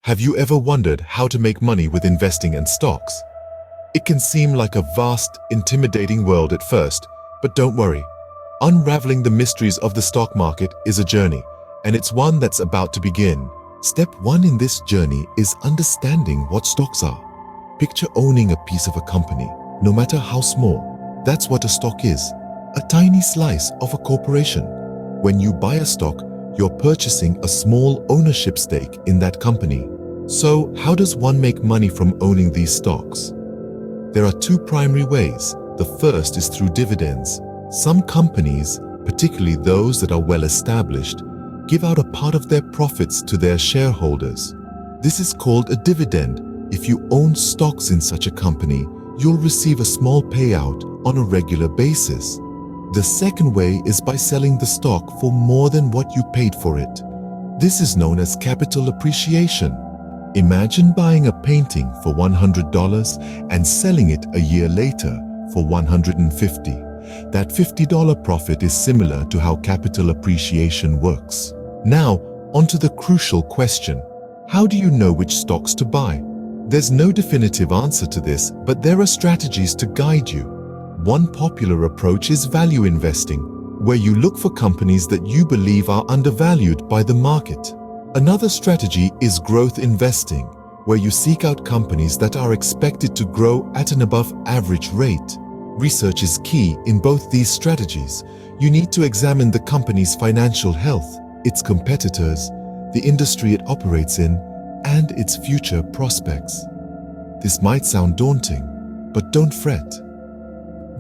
Have you ever wondered how to make money with investing in stocks? It can seem like a vast, intimidating world at first, but don't worry. Unraveling the mysteries of the stock market is a journey, and it's one that's about to begin. Step 1 in this journey is understanding what stocks are. Picture owning a piece of a company, no matter how small. That's what a stock is, a tiny slice of a corporation. When you buy a stock, you're purchasing a small ownership stake in that company. So, how does one make money from owning these stocks? There are two primary ways. The first is through dividends. Some companies, particularly those that are well established, give out a part of their profits to their shareholders. This is called a dividend. If you own stocks in such a company, you'll receive a small payout on a regular basis. The second way is by selling the stock for more than what you paid for it. This is known as capital appreciation. Imagine buying a painting for $100 and selling it a year later for $150. That $50 profit is similar to how capital appreciation works. Now, onto the crucial question. How do you know which stocks to buy? There's no definitive answer to this, but there are strategies to guide you. One popular approach is value investing, where you look for companies that you believe are undervalued by the market. Another strategy is growth investing, where you seek out companies that are expected to grow at an above-average rate. Research is key in both these strategies. You need to examine the company's financial health, its competitors, the industry it operates in, and its future prospects. This might sound daunting, but don't fret.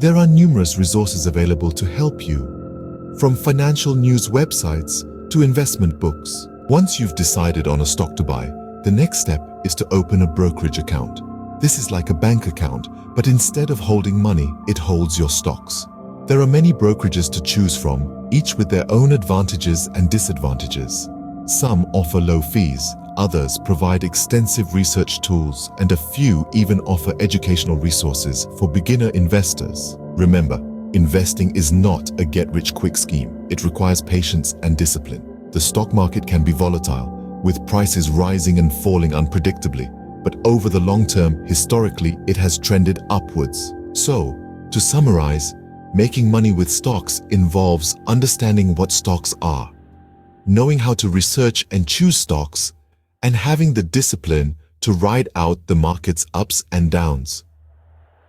There are numerous resources available to help you, from financial news websites to investment books. Once you've decided on a stock to buy, the next step is to open a brokerage account. This is like a bank account, but instead of holding money, it holds your stocks. There are many brokerages to choose from, each with their own advantages and disadvantages. Some offer low fees, others provide extensive research tools, and a few even offer educational resources for beginner investors. Remember, investing is not a get-rich-quick scheme. It requires patience and discipline. The stock market can be volatile, with prices rising and falling unpredictably, but over the long term, historically, it has trended upwards. So, to summarize, making money with stocks involves understanding what stocks are, knowing how to research and choose stocks, and having the discipline to ride out the market's ups and downs.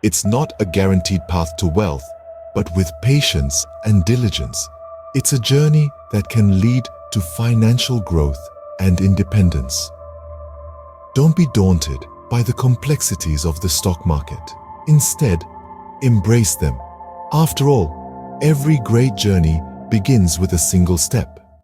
It's not a guaranteed path to wealth, but with patience and diligence, it's a journey that can lead to financial growth and independence. Don't be daunted by the complexities of the stock market. Instead, embrace them. After all, every great journey begins with a single step.